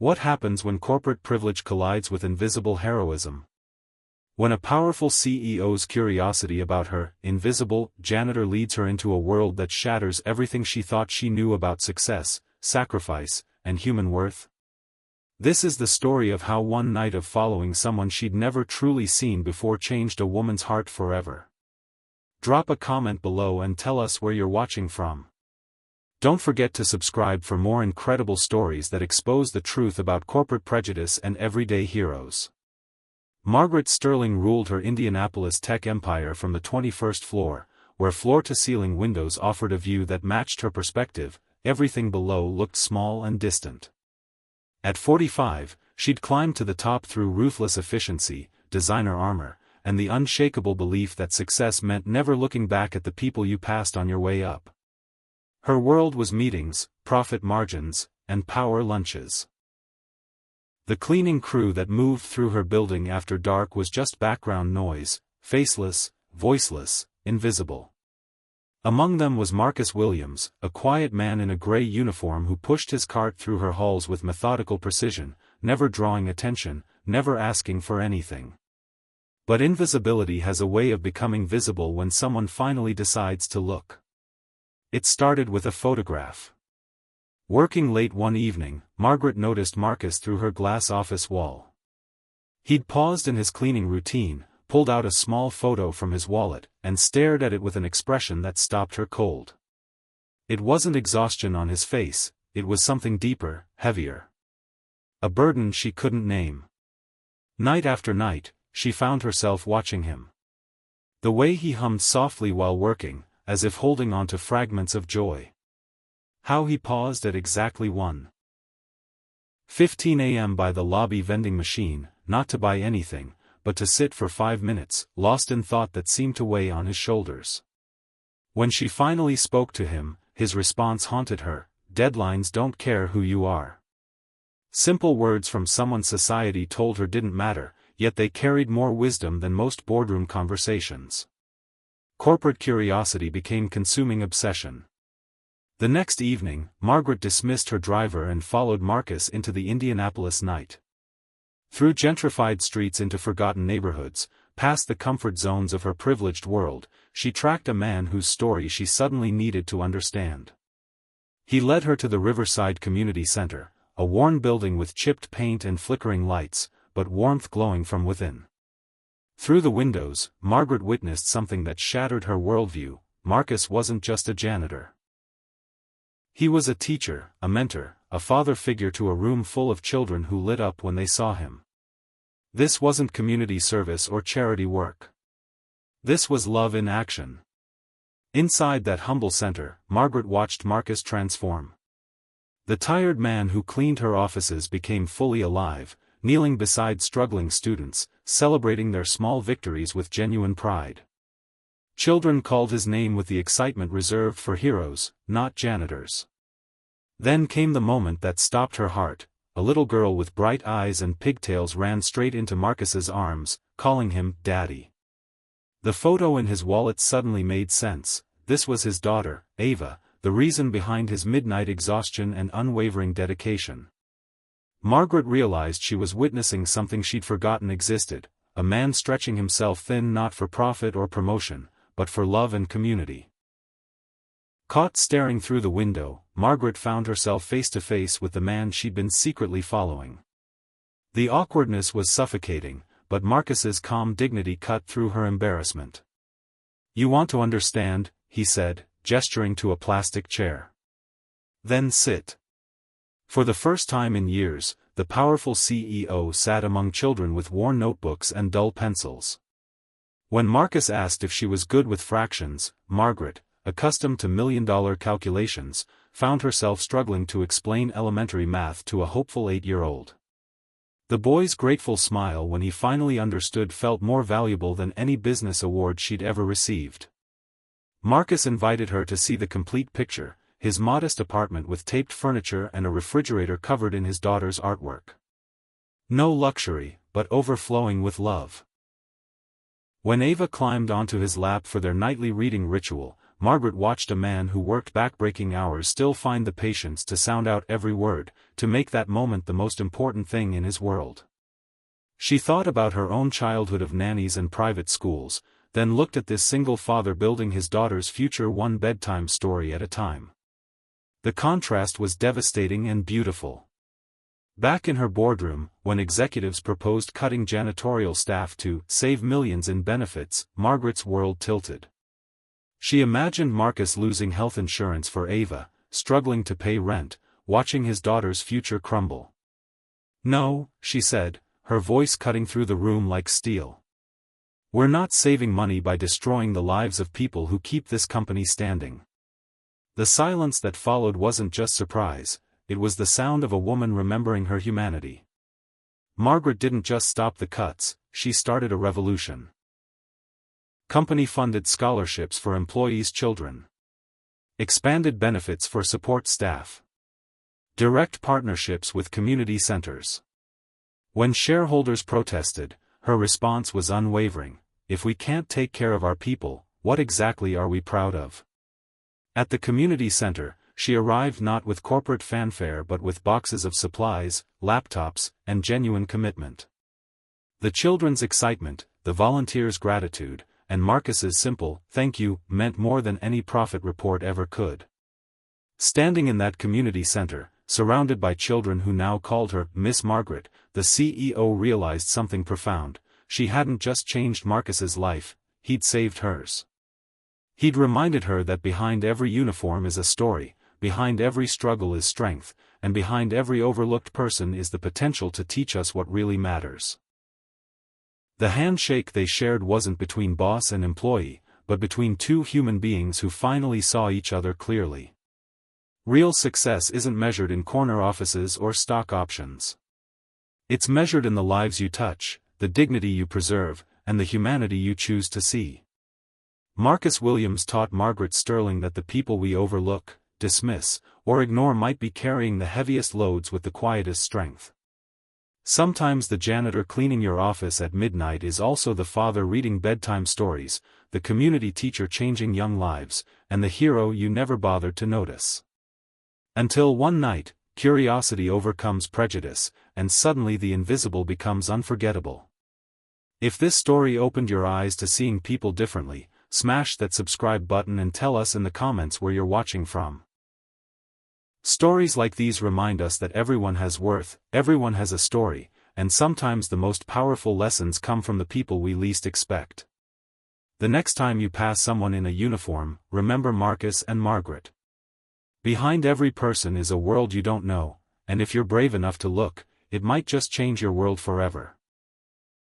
What happens when corporate privilege collides with invisible heroism? When a powerful CEO's curiosity about her invisible janitor leads her into a world that shatters everything she thought she knew about success, sacrifice, and human worth? This is the story of how one night of following someone she'd never truly seen before changed a woman's heart forever. Drop a comment below and tell us where you're watching from. Don't forget to subscribe for more incredible stories that expose the truth about corporate prejudice and everyday heroes. Margaret Sterling ruled her Indianapolis tech empire from the 21st floor, where floor-to-ceiling windows offered a view that matched her perspective. Everything below looked small and distant. At 45, she'd climbed to the top through ruthless efficiency, designer armor, and the unshakable belief that success meant never looking back at the people you passed on your way up. Her world was meetings, profit margins, and power lunches. The cleaning crew that moved through her building after dark was just background noise, faceless, voiceless, invisible. Among them was Marcus Williams, a quiet man in a gray uniform who pushed his cart through her halls with methodical precision, never drawing attention, never asking for anything. But invisibility has a way of becoming visible when someone finally decides to look. It started with a photograph. Working late one evening, Margaret noticed Marcus through her glass office wall. He'd paused in his cleaning routine, pulled out a small photo from his wallet, and stared at it with an expression that stopped her cold. It wasn't exhaustion on his face, it was something deeper, heavier. A burden she couldn't name. Night after night, she found herself watching him. The way he hummed softly while working, as if holding on to fragments of joy. How he paused at exactly 1:15 a.m. by the lobby vending machine, not to buy anything, but to sit for 5 minutes, lost in thought that seemed to weigh on his shoulders. When she finally spoke to him, his response haunted her: "Deadlines don't care who you are." Simple words from someone society told her didn't matter, yet they carried more wisdom than most boardroom conversations. Corporate curiosity became consuming obsession. The next evening, Margaret dismissed her driver and followed Marcus into the Indianapolis night. Through gentrified streets into forgotten neighborhoods, past the comfort zones of her privileged world, she tracked a man whose story she suddenly needed to understand. He led her to the Riverside Community Center, a worn building with chipped paint and flickering lights, but warmth glowing from within. Through the windows, Margaret witnessed something that shattered her worldview. Marcus wasn't just a janitor. He was a teacher, a mentor, a father figure to a room full of children who lit up when they saw him. This wasn't community service or charity work. This was love in action. Inside that humble center, Margaret watched Marcus transform. The tired man who cleaned her offices became fully alive, kneeling beside struggling students, celebrating their small victories with genuine pride. Children called his name with the excitement reserved for heroes, not janitors. Then came the moment that stopped her heart. A little girl with bright eyes and pigtails ran straight into Marcus's arms, calling him Daddy. The photo in his wallet suddenly made sense. This was his daughter, Ava, the reason behind his midnight exhaustion and unwavering dedication. Margaret realized she was witnessing something she'd forgotten existed, a man stretching himself thin not for profit or promotion, but for love and community. Caught staring through the window, Margaret found herself face to face with the man she'd been secretly following. The awkwardness was suffocating, but Marcus's calm dignity cut through her embarrassment. "You want to understand," he said, gesturing to a plastic chair. "Then sit." For the first time in years, the powerful CEO sat among children with worn notebooks and dull pencils. When Marcus asked if she was good with fractions, Margaret, accustomed to million-dollar calculations, found herself struggling to explain elementary math to a hopeful 8-year-old. The boy's grateful smile when he finally understood felt more valuable than any business award she'd ever received. Marcus invited her to see the complete picture, his modest apartment with taped furniture and a refrigerator covered in his daughter's artwork. No luxury, but overflowing with love. When Ava climbed onto his lap for their nightly reading ritual, Margaret watched a man who worked back-breaking hours still find the patience to sound out every word, to make that moment the most important thing in his world. She thought about her own childhood of nannies and private schools, then looked at this single father building his daughter's future one bedtime story at a time. The contrast was devastating and beautiful. Back in her boardroom, when executives proposed cutting janitorial staff to save millions in benefits, Margaret's world tilted. She imagined Marcus losing health insurance for Ava, struggling to pay rent, watching his daughter's future crumble. "No," she said, her voice cutting through the room like steel. "We're not saving money by destroying the lives of people who keep this company standing." The silence that followed wasn't just surprise, it was the sound of a woman remembering her humanity. Margaret didn't just stop the cuts, she started a revolution. Company-funded scholarships for employees' children. Expanded benefits for support staff. Direct partnerships with community centers. When shareholders protested, her response was unwavering: "If we can't take care of our people, what exactly are we proud of?" At the community center, she arrived not with corporate fanfare but with boxes of supplies, laptops, and genuine commitment. The children's excitement, the volunteers' gratitude, and Marcus's simple "thank you" meant more than any profit report ever could. Standing in that community center, surrounded by children who now called her Miss Margaret, the CEO realized something profound: she hadn't just changed Marcus's life, he'd saved hers. He'd reminded her that behind every uniform is a story, behind every struggle is strength, and behind every overlooked person is the potential to teach us what really matters. The handshake they shared wasn't between boss and employee, but between two human beings who finally saw each other clearly. Real success isn't measured in corner offices or stock options. It's measured in the lives you touch, the dignity you preserve, and the humanity you choose to see. Marcus Williams taught Margaret Sterling that the people we overlook, dismiss, or ignore might be carrying the heaviest loads with the quietest strength. Sometimes the janitor cleaning your office at midnight is also the father reading bedtime stories, the community teacher changing young lives, and the hero you never bothered to notice. Until one night, curiosity overcomes prejudice, and suddenly the invisible becomes unforgettable. If this story opened your eyes to seeing people differently, smash that subscribe button and tell us in the comments where you're watching from. Stories like these remind us that everyone has worth, everyone has a story, and sometimes the most powerful lessons come from the people we least expect. The next time you pass someone in a uniform, remember Marcus and Margaret. Behind every person is a world you don't know, and if you're brave enough to look, it might just change your world forever.